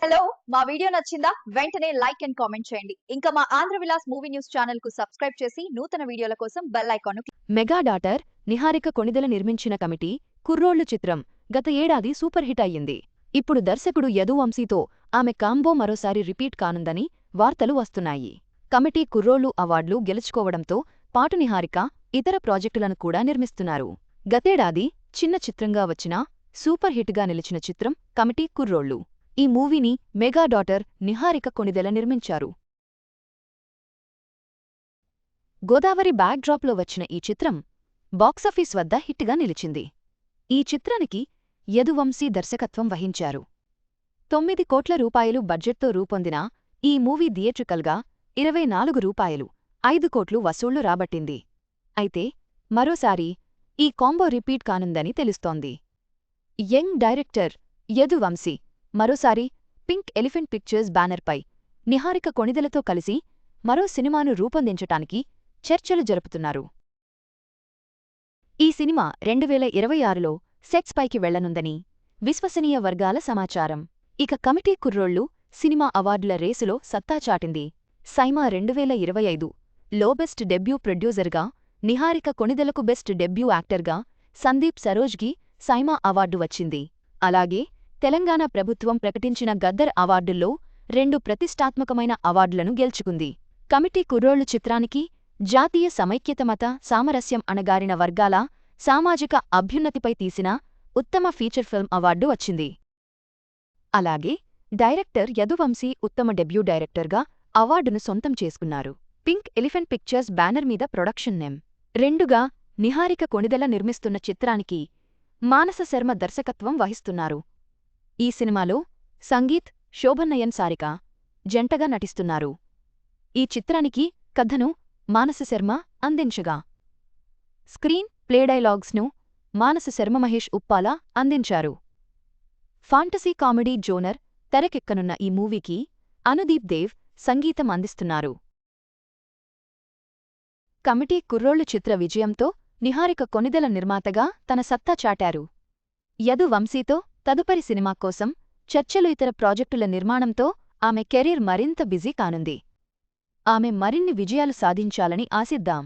Hello మా video నచ్చిందా వెంటనే లైక్ అండ్ కామెంట్ చేయండి. ఇంకా మా Andhra Vilas movie news channel కు సబ్స్క్రైబ్ చేసి నూతన వీడియోల కోసం bell icon mega daughter Niharika Konidela నిర్మించిన కమిటీ కుర్రోళ్లు చిత్రం గత ఏడాది సూపర్ హిట్ అయ్యింది. ఇప్పుడు దర్శకుడు యదు వంశీతో ఆమె కాంబో మరోసారి రిపీట్ కానుందని వార్తలు వస్తున్నాయి. కమిటీ కుర్రోళ్లు అవార్డులు గెలుచుకోవడంతో పాటు నిహారిక ఇతర ప్రాజెక్టులను కూడా నిర్మిస్తున్నారు. గతేడాది చిన్న చిత్రంగా వచ్చినా సూపర్ హిట్గా నిలిచిన చిత్రం కమిటీ కుర్రోళ్లు. ఈ మూవీని మెగా డాటర్ నిహారిక కొణిదెల నిర్మించారు. గోదావరి బ్యాక్డ్రాప్లో వచ్చిన ఈ చిత్రం బాక్సాఫీస్ వద్ద హిట్గా నిలిచింది. ఈ చిత్రానికి యదువంశీ దర్శకత్వం వహించారు. 9 కోట్ల రూపాయలు బడ్జెట్తో రూపొందిన ఈ మూవీ థియేట్రికల్గా 24 రూపాయలు 5 కోట్లు వసూళ్లు రాబట్టింది. అయితే మరోసారి ఈ కాంబో రిపీట్ కానుందని తెలుస్తోంది. యంగ్ డైరెక్టర్ యదువంశీ మరోసారి పింక్ ఎలిఫెంట్ పిక్చర్స్ బ్యానర్పై నిహారిక కొణిదెలతో కలిసి మరో సినిమాను రూపొందించటానికి చర్చలు జరుపుతున్నారు. ఈ సినిమా 2026లో సెట్స్ పైకి వెళ్లనుందని విశ్వసనీయ వర్గాల సమాచారం. ఇక కమిటీ కుర్రోళ్లు సినిమా అవార్డుల రేసులో సత్తా చాటింది. సైమా 2025లో బెస్ట్ డెబ్యూ ప్రొడ్యూసర్గా నిహారిక కొణిదెలకు బెస్ట్ డెబ్యూ యాక్టర్గా సందీప్ సరోజ్కి సైమా అవార్డు వచ్చింది. అలాగే తెలంగాణ ప్రభుత్వం ప్రకటించిన గద్దర్ అవార్డుల్లో 2 ప్రతిష్టాత్మకమైన అవార్డులను గెలుచుకుంది. కమిటీ కుర్రోళ్లు చిత్రానికి జాతీయ సమైక్యత సామరస్యం అణగారిన వర్గాల సామాజిక అభ్యున్నతిపై తీసిన ఉత్తమ ఫీచర్ ఫిల్మ్ అవార్డు వచ్చింది. అలాగే డైరెక్టర్ యదువంశీ ఉత్తమ డెబ్యూ డైరెక్టర్గా అవార్డును సొంతం చేసుకున్నారు. పింక్ ఎలిఫెంట్ పిక్చర్స్ బ్యానర్ మీద ప్రొడక్షన్ నేమ్ 2గా నిహారిక కొణిదెల నిర్మిస్తున్న చిత్రానికి మానస శర్మ దర్శకత్వం వహిస్తున్నారు. ఈ సినిమాలో సంగీత్, శోభన్నయన్ సారిక జంటగా నటిస్తున్నారు. ఈ చిత్రానికి కథను మానస శర్మ అందించగా స్క్రీన్ ప్లే డైలాగ్స్ను మానస శర్మ మహేష్ ఉప్పాల అందించారు. ఫాంటసీ కామెడీ జోనర్ తెరకెక్కనున్న ఈ మూవీకి అనుదీప్ దేవ్ సంగీతం అందిస్తున్నారు. కమిటీ కుర్రోళ్లు చిత్ర విజయంతో నిహారిక కొణిదెల నిర్మాతగా తన సత్తా చాటారు. యదు వంశీతో తదుపరి సినిమా కోసం చర్చలు ఇతర ప్రాజెక్టుల నిర్మాణంతో ఆమె కెరీర్ మరింత బిజీ కానుంది. ఆమె మరిన్ని విజయాలు సాధించాలని ఆశిద్దాం.